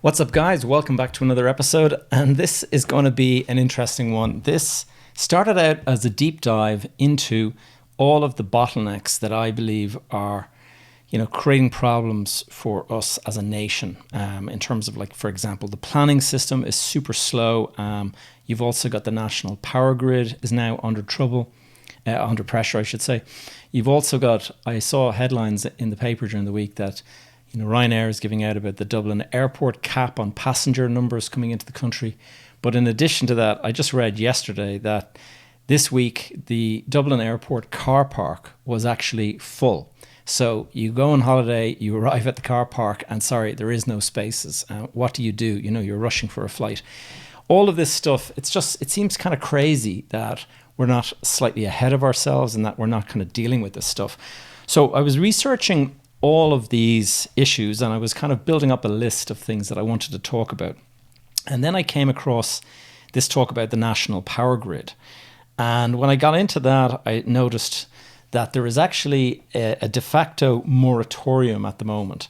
What's up, guys? Welcome back to another episode, and this is going to be an interesting one. This started out as a deep dive into all of the bottlenecks that I believe are, creating problems for us as a nation. In terms of, like, for example, the planning system is super slow. You've also got the national power grid is now under pressure, I should say. You've also got, I saw headlines in the paper during the week that Ryanair is giving out about the Dublin airport cap on passenger numbers coming into the country. But in addition to that, I just read yesterday that this week the Dublin airport car park was actually full. So you go on holiday, you arrive at the car park, and sorry, there is no spaces. What do? You're rushing for a flight. All of this stuff, it seems kind of crazy that we're not slightly ahead of ourselves and that we're not kind of dealing with this stuff. So I was researching all of these issues, and I was kind of building up a list of things that I wanted to talk about. And then I came across this talk about the national power grid. And when I got into that, I noticed that there is actually a de facto moratorium at the moment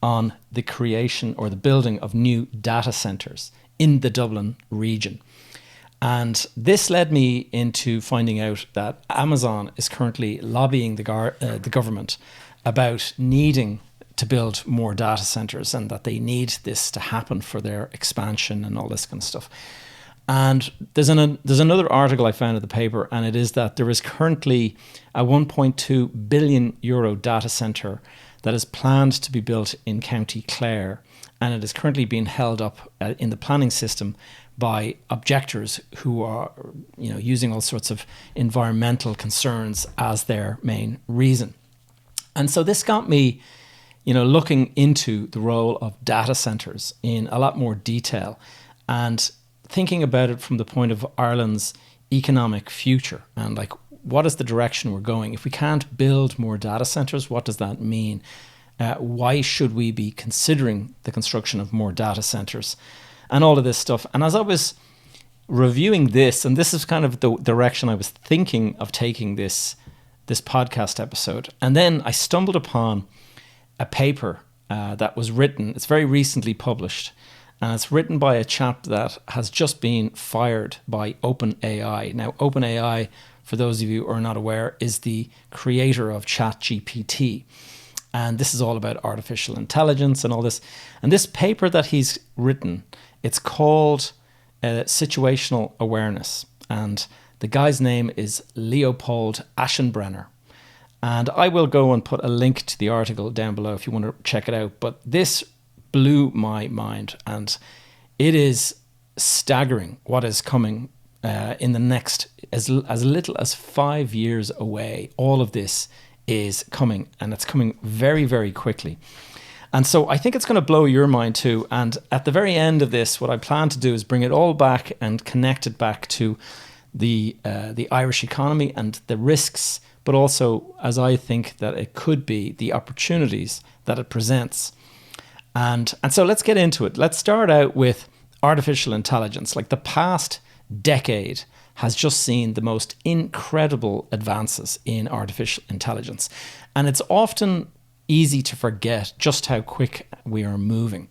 on the creation or the building of new data centers in the Dublin region. And this led me into finding out that Amazon is currently lobbying the government about needing to build more data centers and that they need this to happen for their expansion and all this kind of stuff. And there's another article I found in the paper, and it is that there is currently a 1.2 billion euro data center that is planned to be built in County Clare, and it is currently being held up in the planning system by objectors who are using all sorts of environmental concerns as their main reason. And so this got me, looking into the role of data centers in a lot more detail and thinking about it from the point of Ireland's economic future and, like, what is the direction we're going? If we can't build more data centers, what does that mean? Why should we be considering the construction of more data centers and all of this stuff? And as I was reviewing this, and this is kind of the direction I was thinking of taking this podcast episode. And then I stumbled upon a paper that was written. It's very recently published, and it's written by a chap that has just been fired by OpenAI. Now, OpenAI, for those of you who are not aware, is the creator of ChatGPT. And this is all about artificial intelligence and all this. And this paper that he's written, it's called Situational Awareness. And the guy's name is Leopold Aschenbrenner. And I will go and put a link to the article down below if you want to check it out. But this blew my mind, and it is staggering what is coming in the next, as little as 5 years away. All of this is coming, and it's coming very, very quickly. And so I think it's going to blow your mind too. And at the very end of this, what I plan to do is bring it all back and connect it back to the Irish economy and the risks, but also, as I think that it could be, the opportunities that it presents. And so let's get into it. Let's start out with artificial intelligence. Like, the past decade has just seen the most incredible advances in artificial intelligence. And it's often easy to forget just how quick we are moving.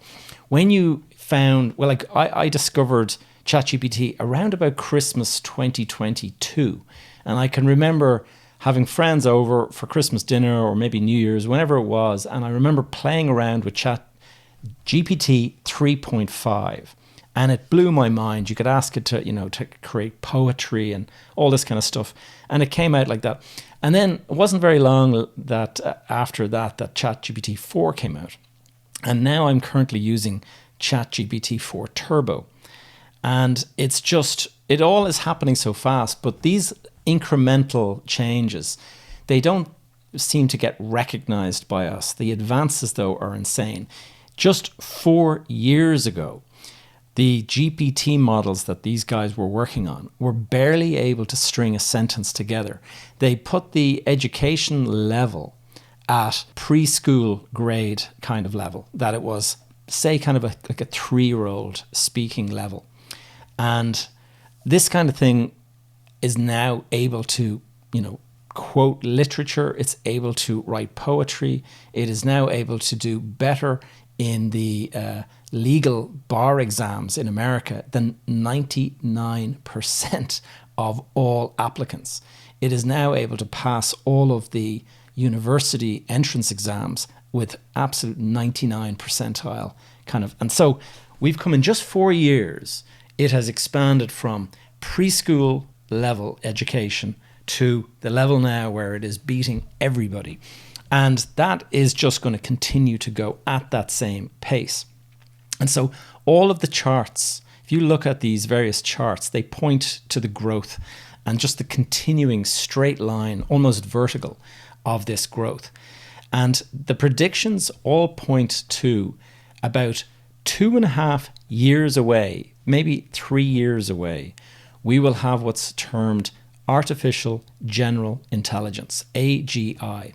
When you found, I discovered ChatGPT around about Christmas 2022. And I can remember having friends over for Christmas dinner or maybe New Year's, whenever it was. And I remember playing around with ChatGPT 3.5. And it blew my mind. You could ask it to create poetry and all this kind of stuff. And it came out like that. And then it wasn't very long that after that ChatGPT 4 came out. And now I'm currently using ChatGPT 4 Turbo. And it all is happening so fast, but these incremental changes, they don't seem to get recognized by us. The advances, though, are insane. Just 4 years ago, the GPT models that these guys were working on were barely able to string a sentence together. They put the education level at preschool grade kind of level, that it was, say, kind of like a 3-year-old speaking level. And this kind of thing is now able to, quote literature. It's able to write poetry. It is now able to do better in the legal bar exams in America than 99% of all applicants. It is now able to pass all of the university entrance exams with absolute 99 percentile kind of. And so we've come in just 4 years. It has expanded from preschool level education to the level now where it is beating everybody. And that is just going to continue to go at that same pace. And so all of the charts, if you look at these various charts, they point to the growth and just the continuing straight line, almost vertical, of this growth. And the predictions all point to about 2.5 years away, maybe 3 years away, we will have what's termed artificial general intelligence, AGI.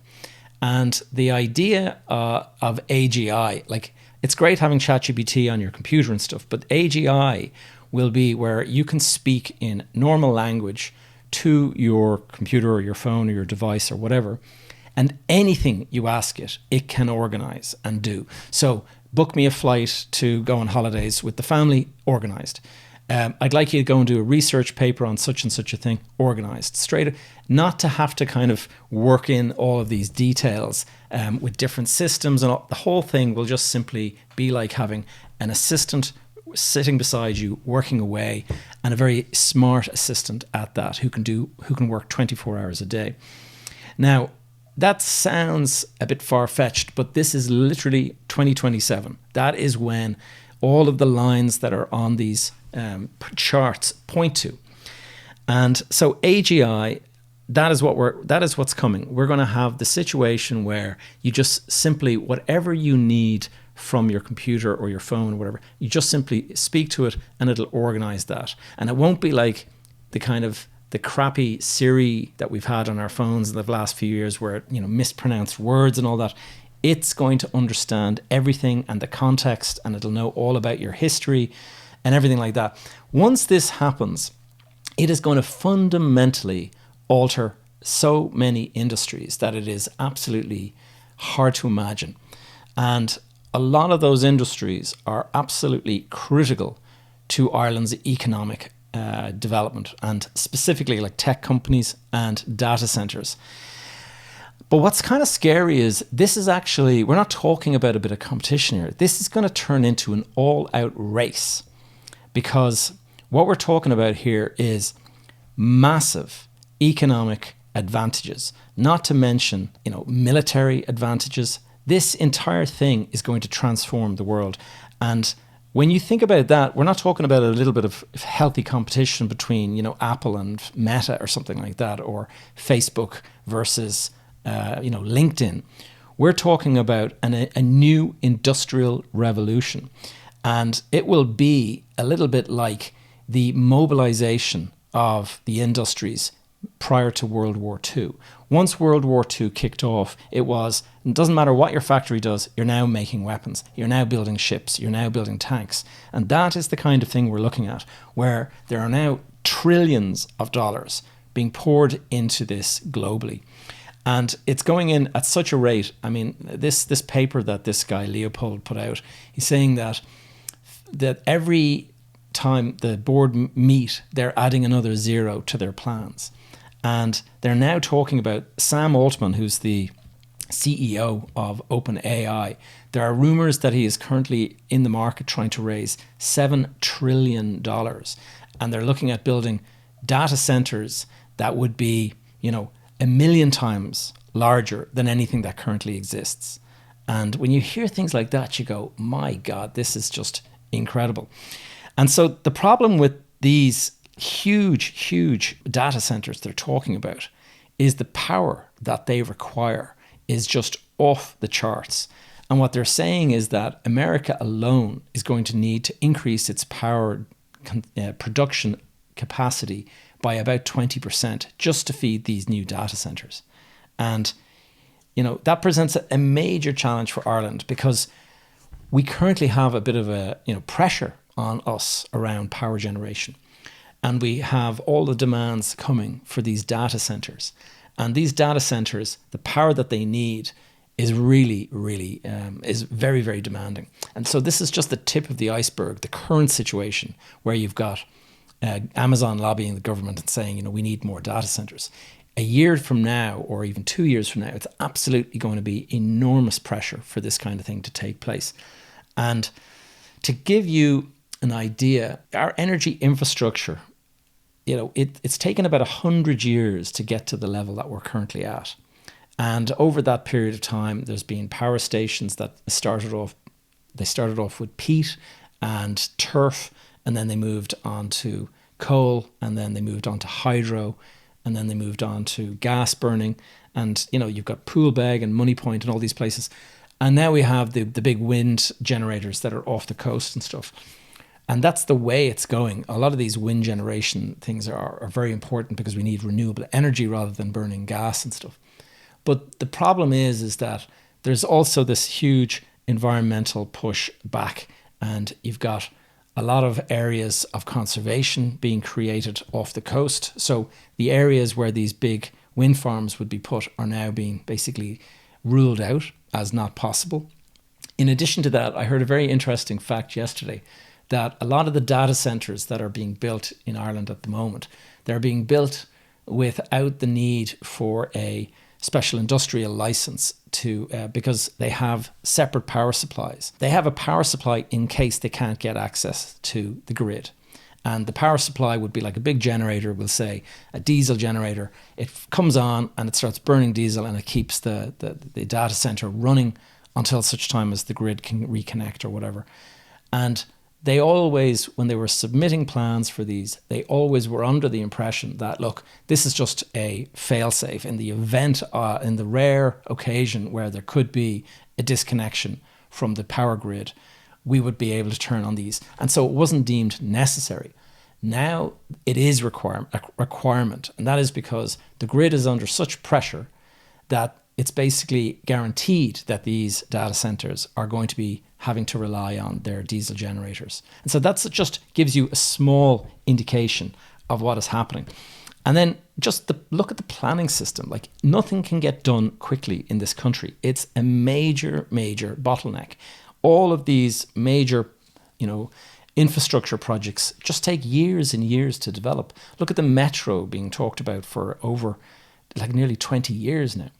And the idea of AGI, like, it's great having ChatGPT on your computer and stuff, but AGI will be where you can speak in normal language to your computer or your phone or your device or whatever, and anything you ask it, it can organize and do. So book me a flight to go on holidays with the family, organized. I'd like you to go and do a research paper on such and such a thing, organized. Straight, not to have to kind of work in all of these details with different systems, and all. The whole thing will just simply be like having an assistant sitting beside you, working away, and a very smart assistant at that who can work 24 hours a day. Now, that sounds a bit far-fetched, but this is literally 2027. That is when all of the lines that are on these charts point to. And so AGI, that is what's coming. We're going to have the situation where you just simply, whatever you need from your computer or your phone or whatever, you just simply speak to it and it'll organize that. And it won't be like the crappy Siri that we've had on our phones in the last few years where it, mispronounced words and all that. It's going to understand everything and the context, and it'll know all about your history and everything like that. Once this happens, it is going to fundamentally alter so many industries that it is absolutely hard to imagine. And a lot of those industries are absolutely critical to Ireland's economic development, and specifically like tech companies and data centers. But what's kind of scary is this is actually, we're not talking about a bit of competition here. This is going to turn into an all-out race, because what we're talking about here is massive economic advantages, not to mention, military advantages. This entire thing is going to transform the world. And when you think about that, we're not talking about a little bit of healthy competition between, Apple and Meta or something like that, or Facebook versus, LinkedIn. We're talking about a new industrial revolution. And it will be a little bit like the mobilization of the industries prior to World War II. Once World War II kicked off, it doesn't matter what your factory does, you're now making weapons, you're now building ships, you're now building tanks. And that is the kind of thing we're looking at, where there are now trillions of dollars being poured into this globally. And it's going in at such a rate. I mean, this paper that this guy Leopold put out, he's saying that every time the board meet, they're adding another zero to their plans. And they're now talking about Sam Altman, who's the CEO of OpenAI. There are rumors that he is currently in the market trying to raise $7 trillion. And they're looking at building data centers that would be, 1 million times larger than anything that currently exists. And when you hear things like that, you go, my God, this is just incredible. And so the problem with these huge data centers they're talking about is the power that they require is just off the charts. And what they're saying is that America alone is going to need to increase its power production capacity by about 20% just to feed these new data centers. And, that presents a major challenge for Ireland, because we currently have a bit of a, pressure on us around power generation. And we have all the demands coming for these data centers. And these data centers, the power that they need is really, really is very, very demanding. And so this is just the tip of the iceberg, the current situation where you've got Amazon lobbying the government and saying, we need more data centers. A year from now, or even 2 years from now, it's absolutely going to be enormous pressure for this kind of thing to take place. And to give you an idea, our energy infrastructure, it's taken about 100 years to get to the level that we're currently at. And over that period of time, there's been power stations that started off with peat and turf, and then they moved on to coal, and then they moved on to hydro, and then they moved on to gas burning. And, you've got Poolbeg and Moneypoint and all these places. And now we have the big wind generators that are off the coast and stuff. And that's the way it's going. A lot of these wind generation things are very important because we need renewable energy rather than burning gas and stuff. But the problem is that there's also this huge environmental push back, and you've got a lot of areas of conservation being created off the coast. So the areas where these big wind farms would be put are now being basically ruled out as not possible. In addition to that, I heard a very interesting fact yesterday that a lot of the data centers that are being built in Ireland at the moment, they're being built without the need for a special industrial license because they have separate power supplies. They have a power supply in case they can't get access to the grid. And the power supply would be like a big generator, we'll say a diesel generator. It comes on and it starts burning diesel, and it keeps the data center running until such time as the grid can reconnect or whatever. And they always, when they were submitting plans for these, they always were under the impression that, look, this is just a fail-safe in the event, in the rare occasion where there could be a disconnection from the power grid, we would be able to turn on these. And so it wasn't deemed necessary. Now it is a requirement, and that is because the grid is under such pressure that it's basically guaranteed that these data centers are going to be having to rely on their diesel generators. And so that just gives you a small indication of what is happening. And then just look at the planning system. Like, nothing can get done quickly in this country. It's a major, major bottleneck. All of these major, infrastructure projects just take years and years to develop. Look at the metro being talked about for over nearly 20 years now.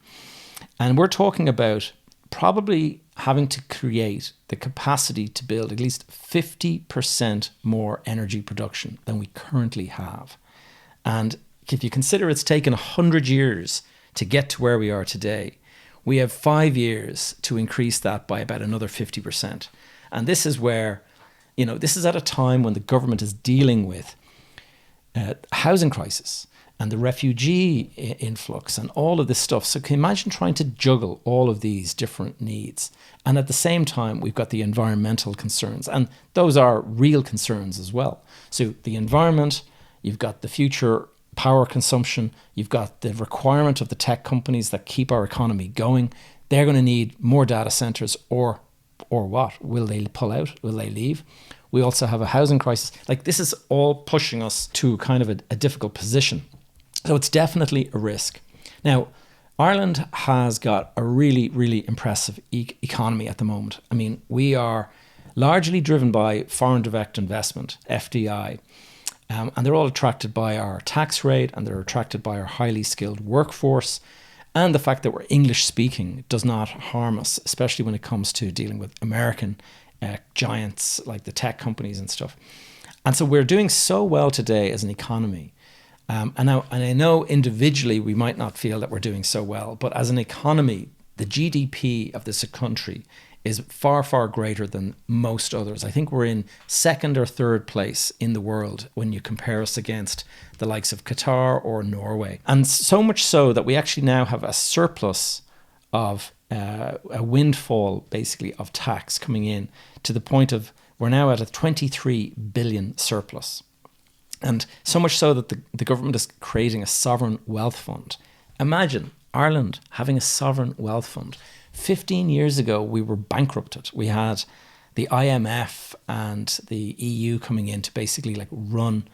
And we're talking about probably having to create the capacity to build at least 50% more energy production than we currently have. And if you consider it's taken 100 years to get to where we are today, we have 5 years to increase that by about another 50%. And this is where, this is at a time when the government is dealing with housing crisis and the refugee influx and all of this stuff. So can you imagine trying to juggle all of these different needs? And at the same time, we've got the environmental concerns, and those are real concerns as well. So the environment, you've got the future power consumption, you've got the requirement of the tech companies that keep our economy going. They're going to need more data centers, or what? Will they pull out? Will they leave? We also have a housing crisis. This is all pushing us to kind of a difficult position. So it's definitely a risk. Now, Ireland has got a really, really impressive economy at the moment. I mean, we are largely driven by foreign direct investment, FDI. And they're all attracted by our tax rate, and they're attracted by our highly skilled workforce. And the fact that we're English speaking does not harm us, especially when it comes to dealing with American giants like the tech companies and stuff. And so we're doing so well today as an economy. And I know individually we might not feel that we're doing so well, but as an economy, the GDP of this country is far, far greater than most others. I think we're in second or third place in the world when you compare us against the likes of Qatar or Norway. And so much so that we actually now have a surplus of a windfall, basically, of tax coming in, to the point of we're now at a 23 billion surplus. And so much so that the government is creating a sovereign wealth fund. Imagine Ireland having a sovereign wealth fund. 15 years ago, we were bankrupted. We had the IMF and the EU coming in to basically run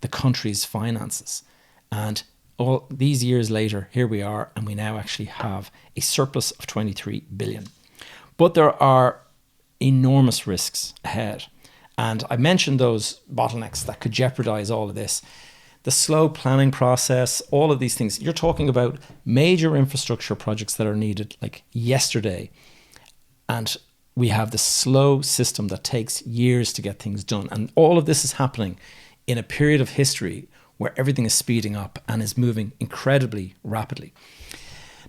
the country's finances. And all these years later, here we are, and we now actually have a surplus of 23 billion. But there are enormous risks ahead. And I mentioned those bottlenecks that could jeopardize all of this. The slow planning process, all of these things. You're talking about major infrastructure projects that are needed like yesterday. And we have the slow system that takes years to get things done. And all of this is happening in a period of history where everything is speeding up and is moving incredibly rapidly.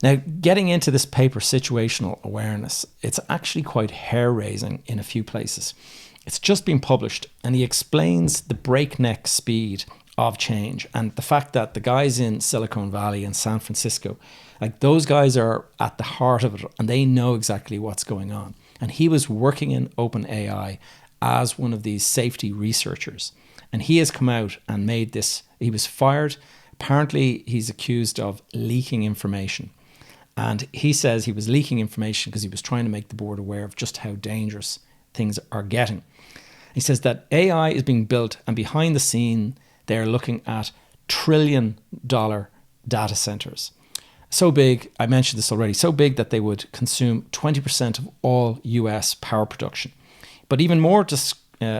Now, getting into this paper, situational awareness, it's actually quite hair-raising in a few places. It's just been published, and he explains the breakneck speed of change and the fact that the guys in Silicon Valley and San Francisco, like those guys are at the heart of it and they know exactly what's going on. And he was working in OpenAI as one of these safety researchers. And he has come out and made this, he was fired. Apparently he's accused of leaking information. And he says he was leaking information because he was trying to make the board aware of just how dangerous things are getting. He says that AI is being built and behind the scene, they're looking at $1 trillion data centers. So big, I mentioned this already, so big that they would consume 20% of all US power production. But even more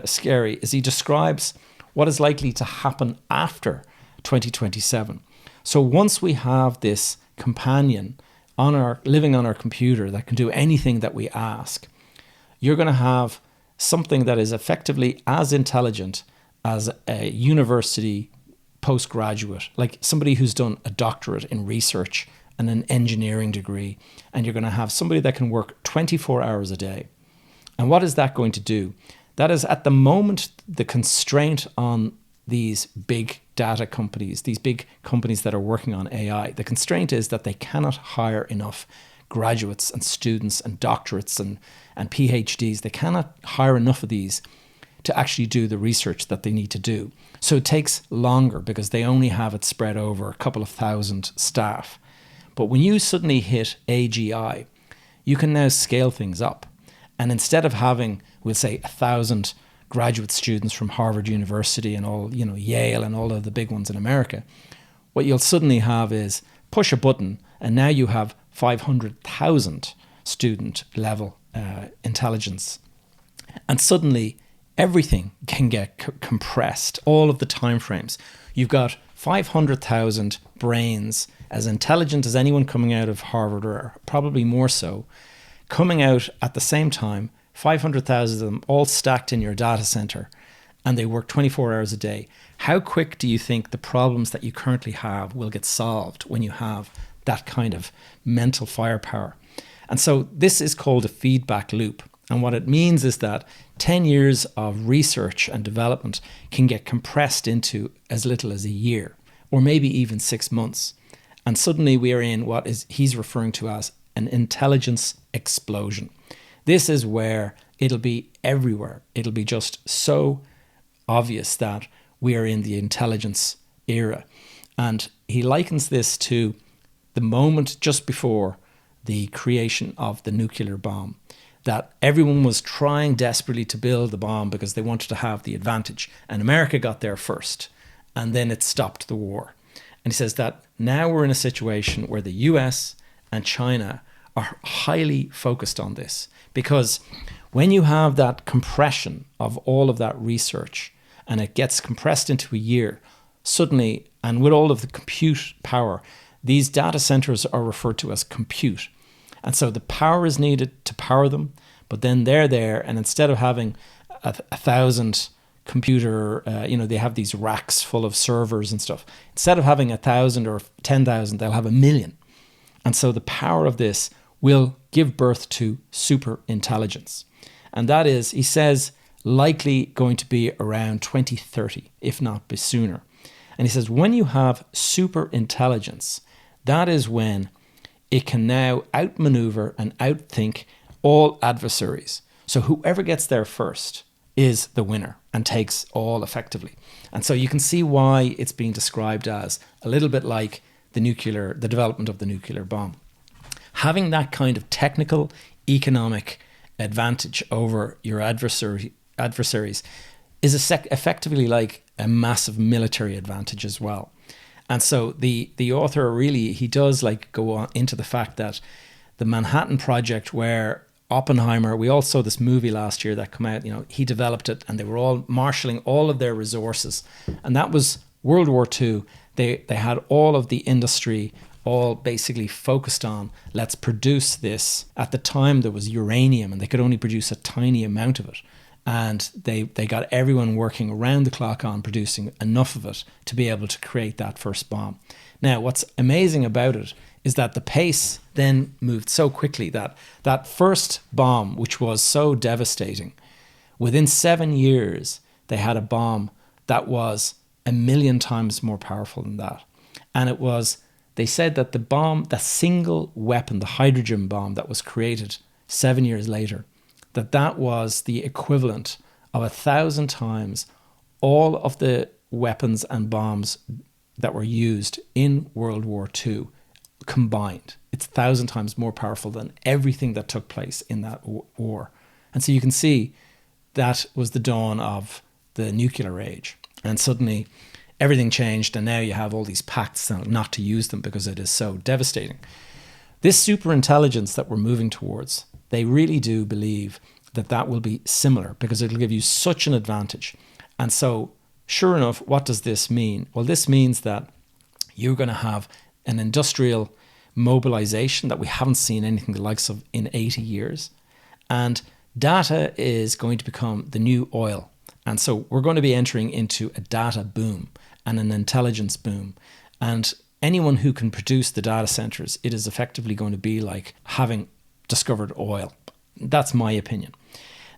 scary is he describes what is likely to happen after 2027. So once we have this companion living on our computer that can do anything that we ask, you're going to have something that is effectively as intelligent as a university postgraduate, like somebody who's done a doctorate in research and an engineering degree, and you're going to have somebody that can work 24 hours a day. And what is that going to do? That is, at the moment, the constraint on these big data companies, these big companies that are working on AI, the constraint is that they cannot hire enough graduates and students and doctorates and PhDs. They cannot hire enough of these to actually do the research that they need to do. So it takes longer because they only have it spread over a couple of thousand staff. But when you suddenly hit AGI, you can now scale things up. And instead of having, we'll say, 1,000 graduate students from Harvard University and all, Yale and all of the big ones in America, what you'll suddenly have is push a button and now you have 500,000 student level intelligence. And suddenly everything can get compressed, all of the timeframes. You've got 500,000 brains as intelligent as anyone coming out of Harvard, or probably more so, coming out at the same time, 500,000 of them all stacked in your data center, and they work 24 hours a day. How quick do you think the problems that you currently have will get solved when you have that kind of mental firepower? And so this is called a feedback loop. And what it means is that 10 years of research and development can get compressed into as little as a year, or maybe even 6 months. And suddenly we are in what he's referring to as an intelligence explosion. This is where it'll be everywhere. It'll be just so obvious that we are in the intelligence era. And he likens this to the moment just before the creation of the nuclear bomb, that everyone was trying desperately to build the bomb because they wanted to have the advantage. And America got there first, and then it stopped the war. And he says that now we're in a situation where the US and China are highly focused on this, because when you have that compression of all of that research and it gets compressed into a year, suddenly, and with all of the compute power, these data centers are referred to as compute. And so the power is needed to power them, but then they're there, and instead of having 1,000 computer, they have these racks full of servers and stuff. Instead of having 1,000 or 10,000, they'll have 1,000,000. And so the power of this will give birth to super intelligence. And that is, he says, likely going to be around 2030, if not be sooner. And he says, when you have super intelligence, that is when it can now outmaneuver and outthink all adversaries. So whoever gets there first is the winner and takes all effectively. And so you can see why it's being described as a little bit like the development of the nuclear bomb. Having that kind of technical, economic advantage over your adversaries is effectively like a massive military advantage as well. And so the author really, he does like go on into the fact that the Manhattan Project, where Oppenheimer, we all saw this movie last year that came out, he developed it, and they were all marshalling all of their resources. And that was World War II. They had all of the industry all basically focused on, let's produce this. At the time, there was uranium, and they could only produce a tiny amount of it. And they got everyone working around the clock on producing enough of it to be able to create that first bomb. Now, what's amazing about it is that the pace then moved so quickly that that first bomb, which was so devastating, within 7 years, they had a bomb that was 1,000,000 times more powerful than that. And it was, they said that the bomb, the single weapon, the hydrogen bomb that was created 7 years later, that was the equivalent of 1,000 times all of the weapons and bombs that were used in World War II combined. It's 1,000 times more powerful than everything that took place in that war. And so you can see that was the dawn of the nuclear age. And suddenly everything changed, and now you have all these pacts not to use them because it is so devastating. This superintelligence that we're moving towards, they really do believe that will be similar because it'll give you such an advantage. And so, sure enough, what does this mean? Well, this means that you're going to have an industrial mobilization that we haven't seen anything the likes of in 80 years. And data is going to become the new oil. And so we're going to be entering into a data boom and an intelligence boom. And anyone who can produce the data centers, it is effectively going to be like having discovered oil. That's my opinion.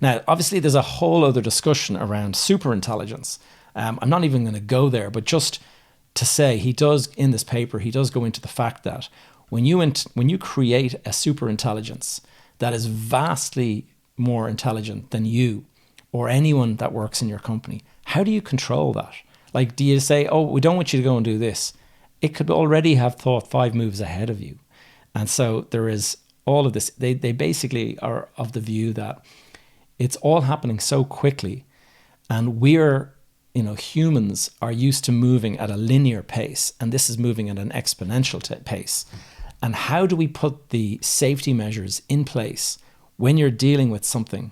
Now, obviously, there's a whole other discussion around superintelligence. I'm not even going to go there, but just to say, he does, in this paper, he does go into the fact that when you create a superintelligence that is vastly more intelligent than you or anyone that works in your company, how do you control that? Like, do you say, oh, we don't want you to go and do this? It could already have thought 5 moves ahead of you. And so there is all of this. They basically are of the view that it's all happening so quickly, and we're, humans are used to moving at a linear pace, and this is moving at an exponential pace. And how do we put the safety measures in place when you're dealing with something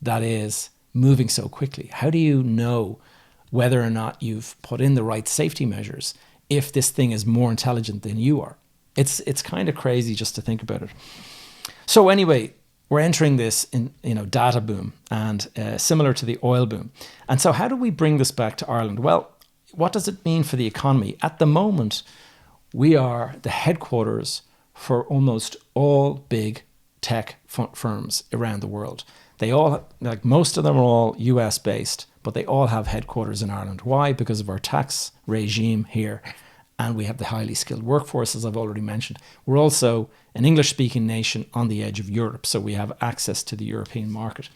that is moving so quickly? How do you know whether or not you've put in the right safety measures if this thing is more intelligent than you are? It's kind of crazy just to think about it. So anyway, we're entering this data boom, and similar to the oil boom. And so how do we bring this back to Ireland? Well, what does it mean for the economy? At the moment, we are the headquarters for almost all big tech firms around the world. They all, like most of them are all US based, but they all have headquarters in Ireland. Why? Because of our tax regime here. And we have the highly skilled workforce, as I've already mentioned. We're also an English-speaking nation on the edge of Europe, so we have access to the European market.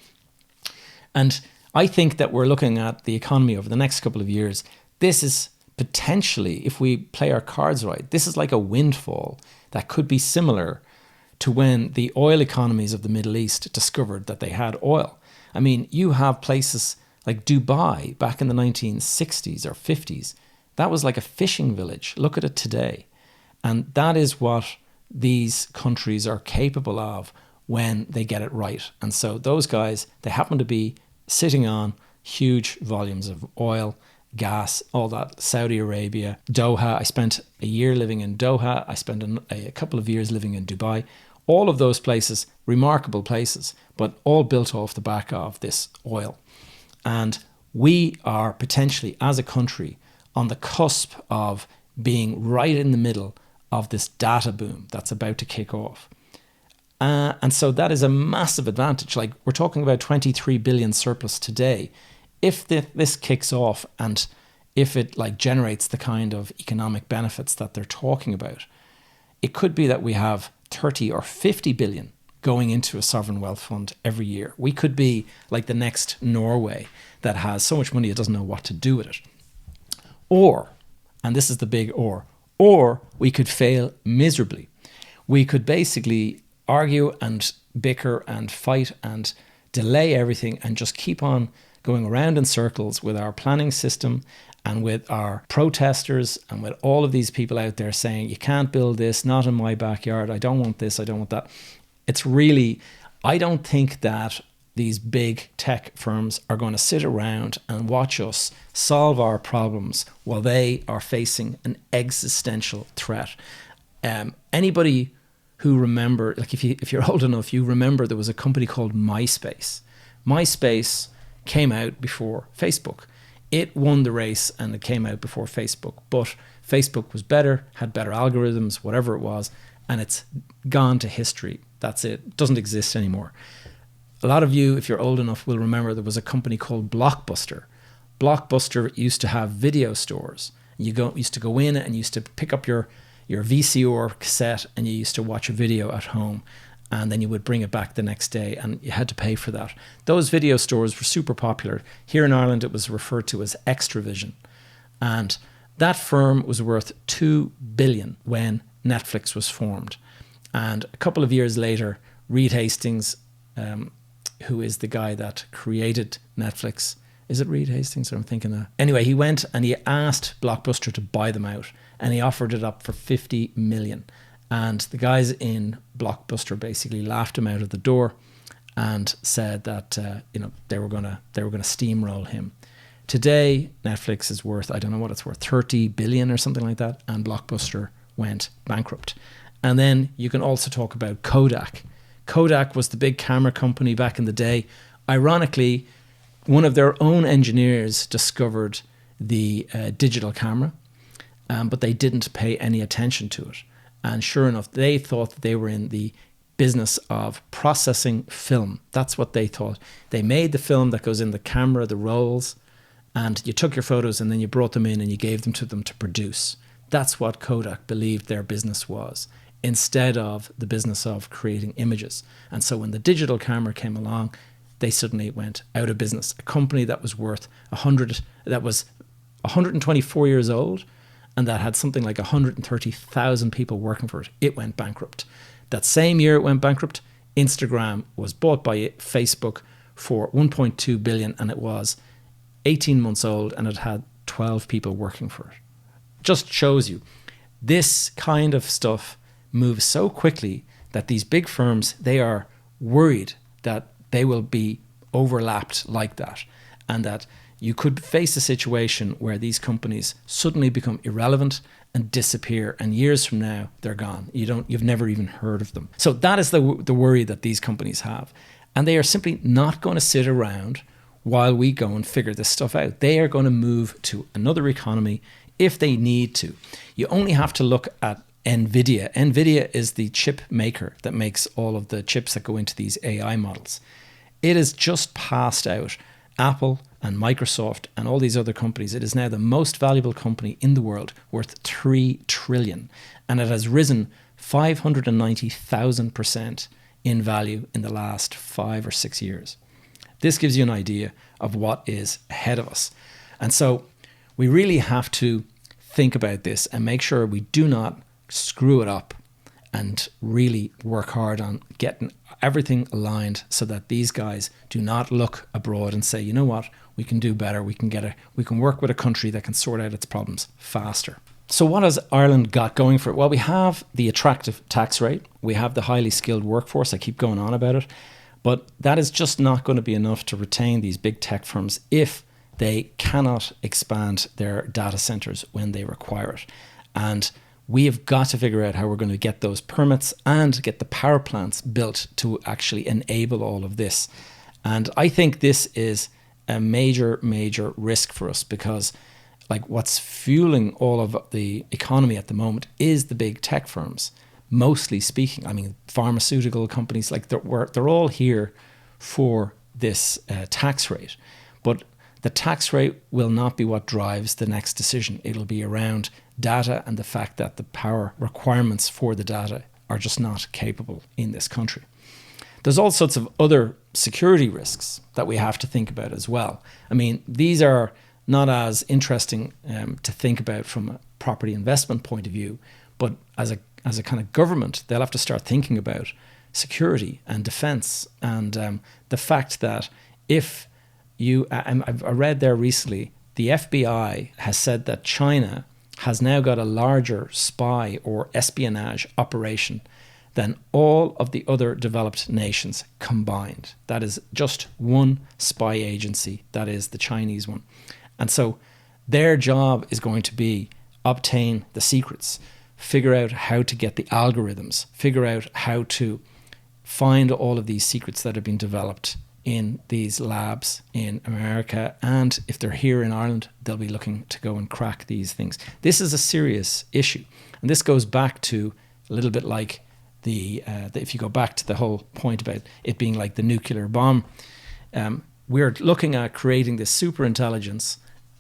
And I think that we're looking at the economy over the next couple of years. This is potentially, if we play our cards right, this is like a windfall that could be similar to when the oil economies of the Middle East discovered that they had oil. I mean, you have places like Dubai back in the 1960s or 50s. That was like a fishing village. Look at it today. And that is what these countries are capable of when they get it right. And so those guys, they happen to be sitting on huge volumes of oil, gas, all that. Saudi Arabia, Doha. I spent a year living in Doha. I spent a couple of years living in Dubai. All of those places, remarkable places, but all built off the back of this oil. And we are potentially, as a country, on the cusp of being right in the middle of this data boom that's about to kick off. And so that is a massive advantage. Like, we're talking about 23 billion surplus today. If this kicks off and if it generates the kind of economic benefits that they're talking about, it could be that we have 30 or 50 billion going into a sovereign wealth fund every year. We could be like the next Norway that has so much money it doesn't know what to do with it. Or, and this is the big or we could fail miserably. We could basically argue and bicker and fight and delay everything and just keep on going around in circles with our planning system and with our protesters and with all of these people out there saying, you can't build this, not in my backyard, I don't want this, I don't want that. It's really, I don't think that these big tech firms are going to sit around and watch us solve our problems while they are facing an existential threat. Anybody who remember, like if you're old enough, you remember there was a company called MySpace. MySpace came out before Facebook. It won the race and it came out before Facebook, but Facebook was better, had better algorithms, whatever it was, and it's gone to history. That's it. It doesn't exist anymore. A lot of you, if you're old enough, will remember there was a company called Blockbuster. Blockbuster used to have video stores. Used to go in and used to pick up your VCR cassette and you used to watch a video at home, and then you would bring it back the next day and you had to pay for that. Those video stores were super popular. Here in Ireland, it was referred to as Extravision. And that firm was worth $2 billion when Netflix was formed. And a couple of years later, Reed Hastings, who is the guy that created Netflix. Is it Reed Hastings? I'm thinking that. Anyway, he went and he asked Blockbuster to buy them out, and he offered it up for $50 million. And the guys in Blockbuster basically laughed him out of the door and said that they were gonna steamroll him. Today, Netflix is worth, I don't know what it's worth, 30 billion or something like that, and Blockbuster went bankrupt. And then you can also talk about Kodak. Kodak was the big camera company back in the day. Ironically, one of their own engineers discovered the digital camera, but they didn't pay any attention to it. And sure enough, they thought that they were in the business of processing film. That's what they thought. They made the film that goes in the camera, the rolls, and you took your photos and then you brought them in and you gave them to produce. That's what Kodak believed their business was, instead of the business of creating images. And so when the digital camera came along, they suddenly went out of business. A company that was worth 124 years old and that had something like 130,000 people working for it, it went bankrupt. That same year it went bankrupt, Instagram was bought by Facebook for 1.2 billion, and it was 18 months old and it had 12 people working for it. Just shows you this kind of stuff moves so quickly that these big firms, they are worried that they will be overlapped like that, and that you could face a situation where these companies suddenly become irrelevant and disappear, and years from now they're gone. You've never even heard of them. So that is the worry that these companies have, and they are simply not going to sit around while we go and figure this stuff out. They are going to move to another economy if they need to. You only have to look at NVIDIA. NVIDIA is the chip maker that makes all of the chips that go into these AI models. It has just passed out Apple and Microsoft and all these other companies. It is now the most valuable company in the world, worth 3 trillion. And it has risen 590,000% in value in the last 5 or 6 years. This gives you an idea of what is ahead of us. And so we really have to think about this and make sure we do not screw it up, and really work hard on getting everything aligned so that these guys do not look abroad and say, you know what, we can do better. We can work with a country that can sort out its problems faster. So what has Ireland got going for it? Well, we have the attractive tax rate. We have the highly skilled workforce. I keep going on about it. But that is just not going to be enough to retain these big tech firms if they cannot expand their data centers when they require it. And we have got to figure out how we're going to get those permits and get the power plants built to actually enable all of this. And I think this is a major, major risk for us, because like what's fueling all of the economy at the moment is the big tech firms, mostly speaking. I mean, pharmaceutical companies, like they're all here for this tax rate. But the tax rate will not be what drives the next decision. It'll be around data and the fact that the power requirements for the data are just not capable in this country. There's all sorts of other security risks that we have to think about as well. I mean, these are not as interesting to think about from a property investment point of view, but as a kind of government, they'll have to start thinking about security and defense, and the fact that if I read there recently the FBI has said that China has now got a larger spy or espionage operation than all of the other developed nations combined. That is just one spy agency, that is the Chinese one. And so their job is going to be obtain the secrets, figure out how to get the algorithms, figure out how to find all of these secrets that have been developed in these labs in America. And if they're here in Ireland, they'll be looking to go and crack these things. This is a serious issue. And this goes back to a little bit like if you go back to the whole point about it being like the nuclear bomb, we're looking at creating this superintelligence,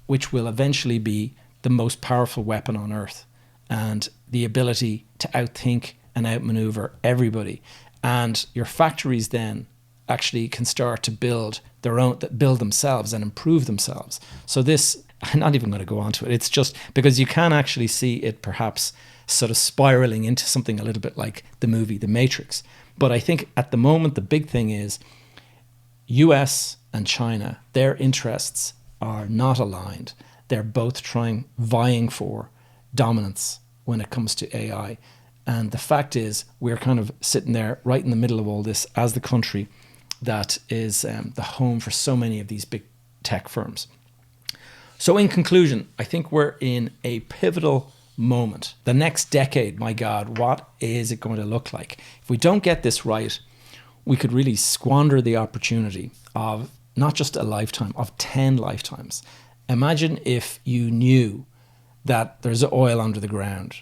which will eventually be the most powerful weapon on Earth, and the ability to outthink and outmaneuver everybody. And your factories then actually can start to build themselves and improve themselves. So this, I'm not even going to go on to it. It's just because you can actually see it perhaps sort of spiraling into something a little bit like the movie The Matrix. But I think at the moment, the big thing is US and China, their interests are not aligned. They're both vying for dominance when it comes to AI. And the fact is, we're kind of sitting there right in the middle of all this as the country that is the home for so many of these big tech firms. So in conclusion, I think we're in a pivotal moment. The next decade, my God, what is it going to look like? If we don't get this right, we could really squander the opportunity of not just a lifetime, of 10 lifetimes. Imagine if you knew that there's oil under the ground.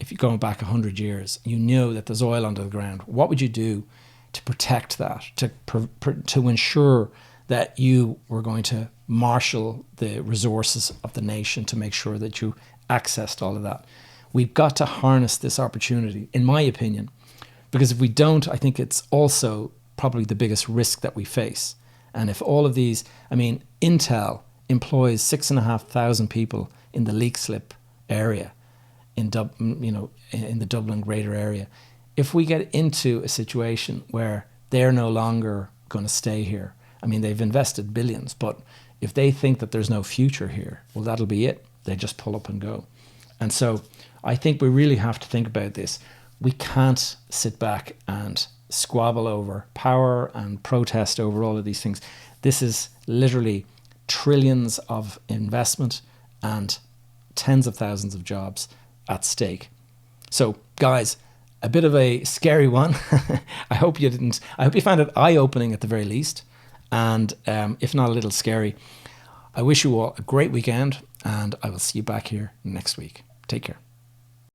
If you're going back 100 years, you know that there's oil under the ground. What would you do to protect that, to ensure that you were going to marshal the resources of the nation to make sure that you accessed all of that? We've got to harness this opportunity, in my opinion, because if we don't, I think it's also probably the biggest risk that we face. And if all of these, Intel employs 6,500 people in the leak slip area, in the Dublin greater area. If we get into a situation where they're no longer going to stay here, they've invested billions, but if they think that there's no future here, well, that'll be it. They just pull up and go. And so I think we really have to think about this. We can't sit back and squabble over power and protest over all of these things. This is literally trillions of investment and tens of thousands of jobs at stake. So guys, a bit of a scary one. I hope you found it eye-opening at the very least, and if not a little scary. I wish you all a great weekend, and I will see you back here next week. Take care.